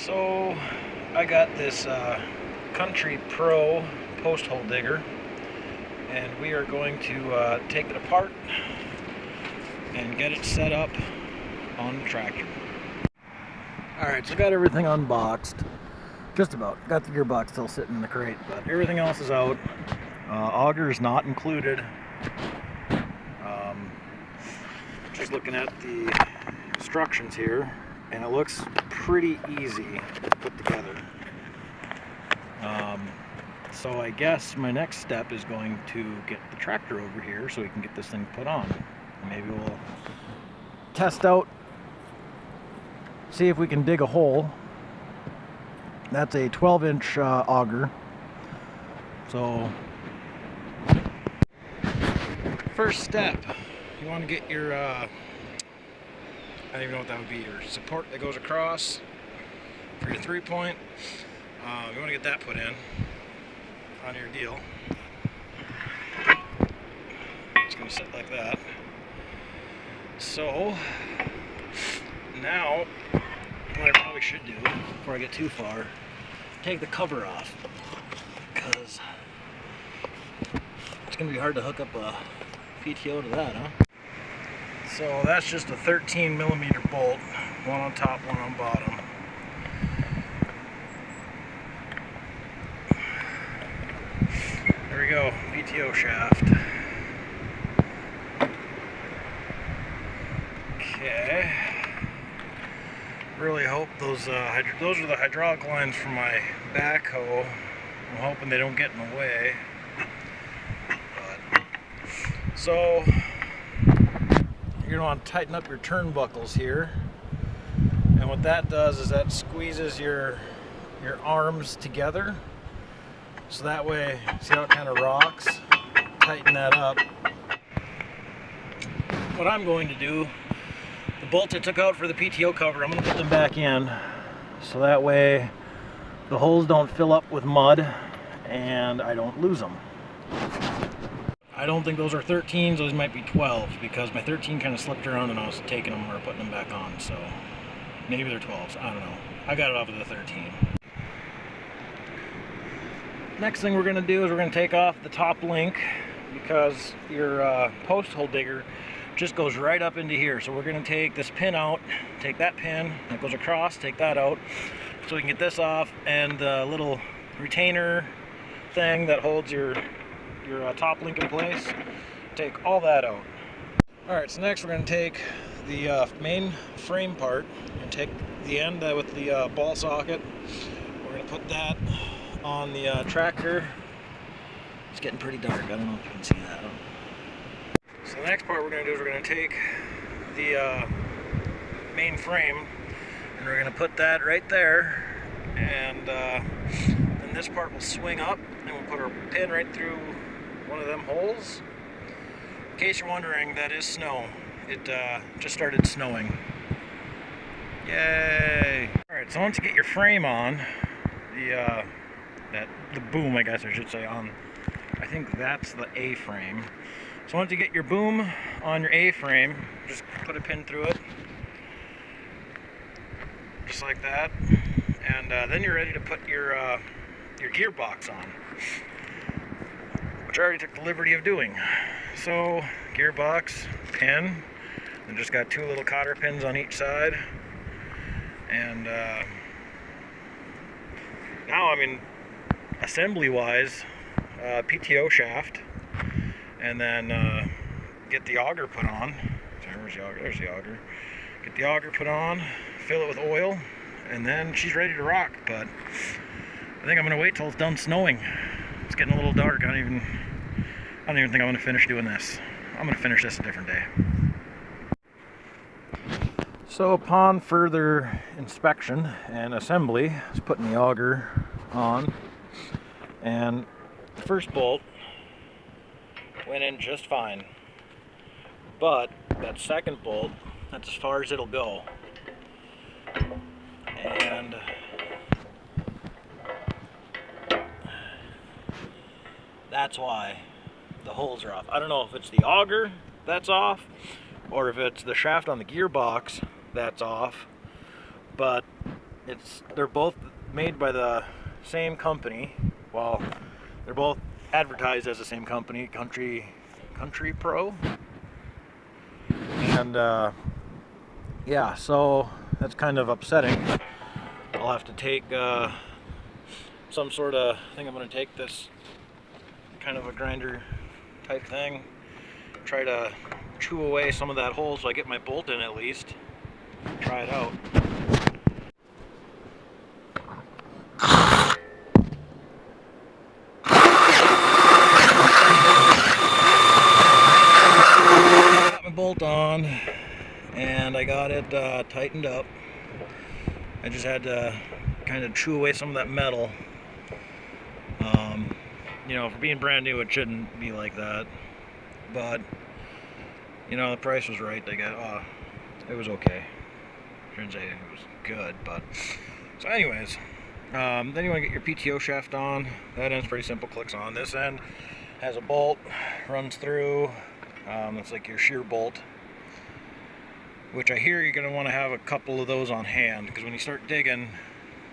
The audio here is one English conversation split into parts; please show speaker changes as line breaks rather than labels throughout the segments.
So I got this Country Pro post hole digger, and we are going to take it apart and get it set up on the tractor. Alright, so got everything unboxed. Just about. Got the gearbox still sitting in the crate, but everything else is out. Auger is not included. Just looking at the instructions here, and it looks pretty easy to put together. So I guess my next step is going to get the tractor over here so we can get this thing put on. Maybe we'll test out, see if we can dig a hole. That's a 12-inch auger. So first step, you want to get your I don't even know what that would be, your support that goes across for your 3-point. You want to get that put in on your deal. It's going to sit like that. So now what I probably should do before I get too far, take the cover off, because it's going to be hard to hook up a PTO to that, huh? So that's just a 13mm bolt, one on top, one on bottom. There we go, Pto Shaft. Okay. Really hope those are the hydraulic lines for my backhoe. I'm hoping they don't get in the way. But, so you're going to want to tighten up your turnbuckles here, and what that does is that squeezes your arms together, so that way, see how it kind of rocks? Tighten that up. What I'm going to do, the bolts I took out for the PTO cover, I'm going to put them back in, so that way the holes don't fill up with mud and I don't lose them. I don't think those are 13s, those might be 12s, because my 13 kind of slipped around and I was taking them or putting them back on, so maybe they're 12s, I don't know. I got it off of the 13. Next thing we're going to do is we're going to take off the top link, because your post hole digger just goes right up into here. So we're going to take this pin out, take that pin that goes across, take that out, so we can get this off, and the little retainer thing that holds your top link in place, take all that out. Alright, so next we're going to take the main frame part and take the end with the ball socket. We're going to put that on the tractor. It's getting pretty dark, I don't know if you can see that. So the next part we're going to do is we're going to take the main frame and we're going to put that right there, and then this part will swing up and we'll put our pin right through one of them holes. In case you're wondering, that is snow. It just started snowing. Yay! Alright, so once you get your frame on, the boom, I guess I should say, on, I think that's the A-frame. So once you get your boom on your A-frame, just put a pin through it, just like that, and then you're ready to put your gearbox on, which I already took the liberty of doing. So gearbox, pin, and just got 2 little cotter pins on each side, and now, I mean, assembly-wise, PTO shaft, and then get the auger put on. Sorry, where's the auger? There's the auger. Get the auger put on, fill it with oil, and then she's ready to rock. But I think I'm gonna wait till it's done snowing. It's getting a little dark. I don't even think I'm gonna finish doing this. I'm gonna finish this a different day. So upon further inspection and assembly, I was putting the auger on, and the first bolt went in just fine, but that second bolt, that's as far as it'll go, and that's why the holes are off. I don't know if it's the auger that's off or if it's the shaft on the gearbox that's off, but they're both made by the same company. Well, they're both advertised as the same company, Country Pro. And yeah, so that's kind of upsetting. I'll have to take some sort of, I think I'm going to take this kind of a grinder type thing, try to chew away some of that hole so I get my bolt in at least. Try it out. Got my bolt on and I got it tightened up. I just had to kind of chew away some of that metal. You know, for being brand new, it shouldn't be like that, but you know, the price was right. They got, it was okay. I shouldn't say it was good, but so anyways, then you want to get your Pto shaft on. That end's pretty simple. Clicks on. This end has a bolt, runs through. It's like your shear bolt, which I hear you're going to want to have a couple of those on hand, because when you start digging,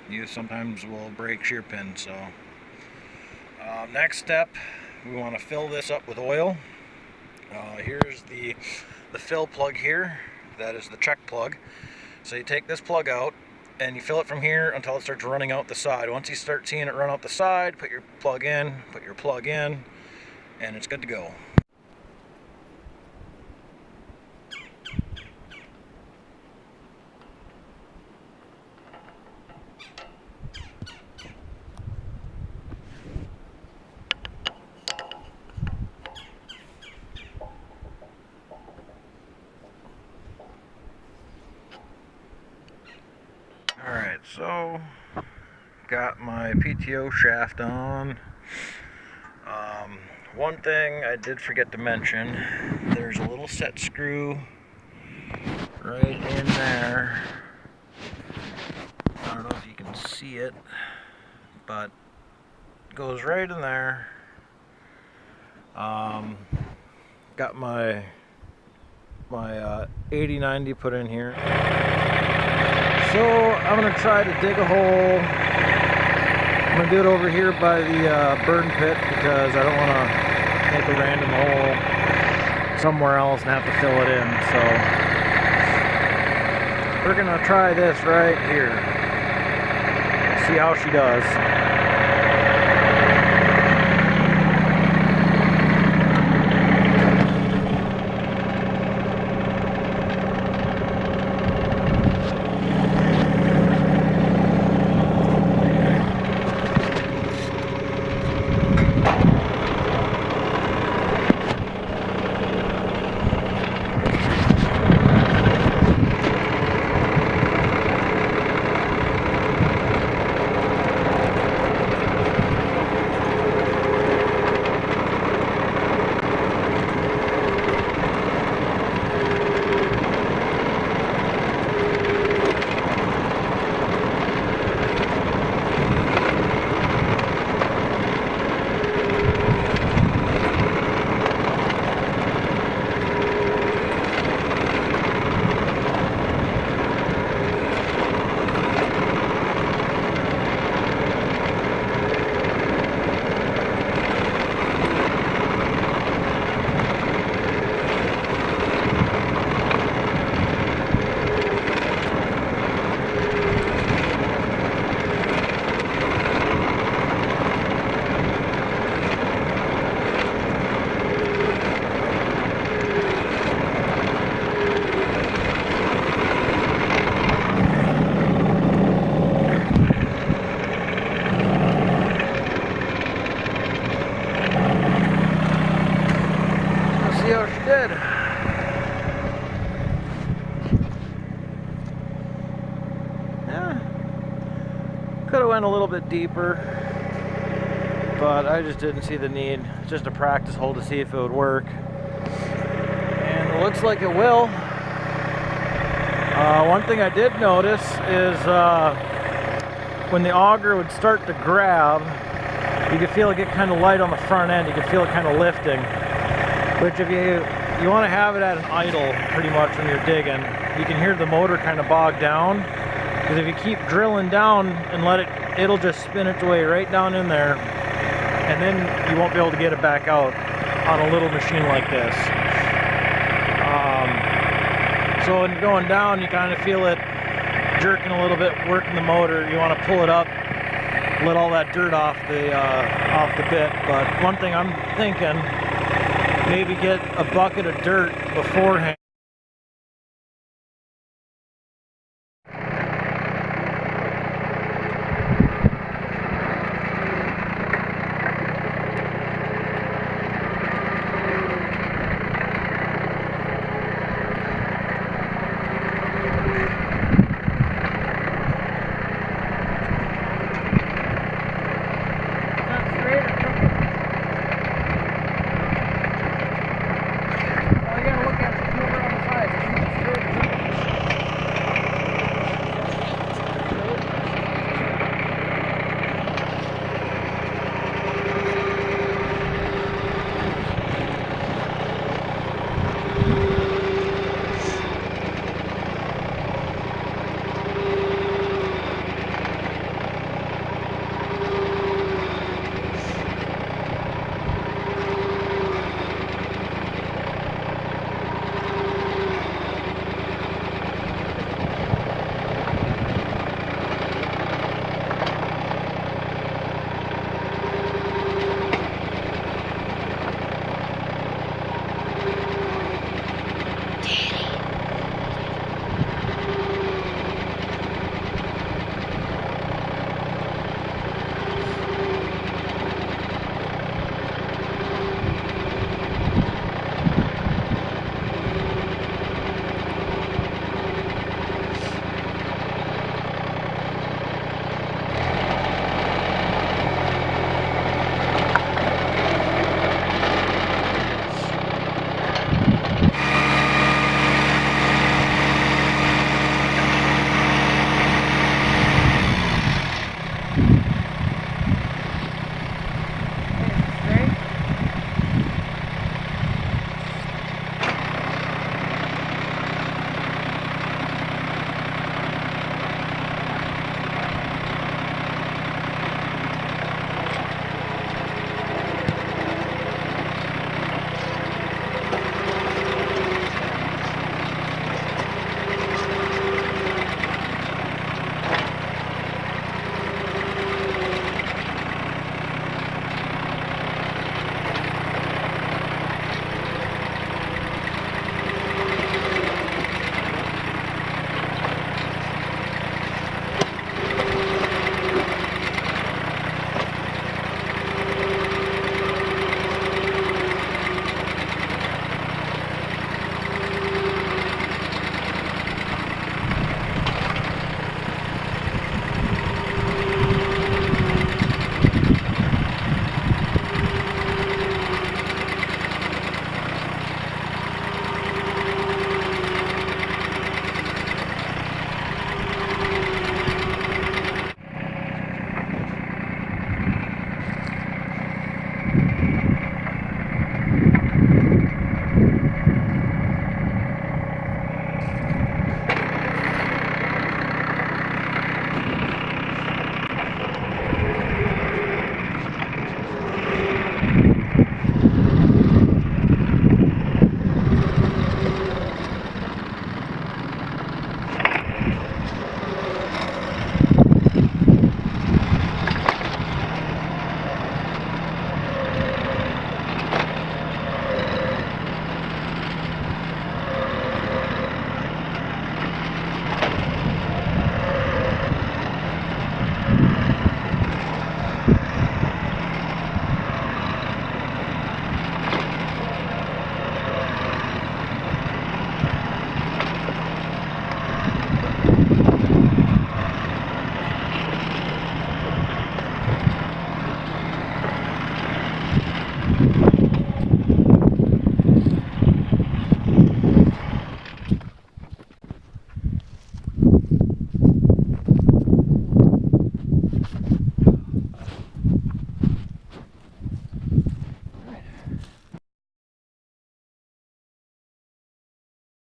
you sometimes will break shear pins. So next step, we want to fill this up with oil. Here's the fill plug here. That is the check plug. So you take this plug out and you fill it from here until it starts running out the side. Once you start seeing it run out the side, put your plug in, and it's good to go. Alright, so got my Pto shaft on. One thing I did forget to mention, there's a little set screw right in there. I don't know if you can see it, but it goes right in there. Got my 8090 put in here. So I'm going to try to dig a hole. I'm going to do it over here by the burn pit, because I don't want to make a random hole somewhere else and have to fill it in. So we're going to try this right here. See how she does. Did. Yeah, could have went a little bit deeper, but I just didn't see the need. It's just a practice hole to see if it would work, and it looks like it will. One thing I did notice is when the auger would start to grab, you could feel it get kind of light on the front end. You could feel it kind of lifting, which if you want to have it at an idle pretty much when you're digging, you can hear the motor kind of bog down. Because if you keep drilling down and let it, it'll just spin its way right down in there, and then you won't be able to get it back out on a little machine like this. So when you're going down, you kind of feel it jerking a little bit, working the motor. You want to pull it up, let all that dirt off the bit. But one thing I'm thinking, maybe get a bucket of dirt beforehand.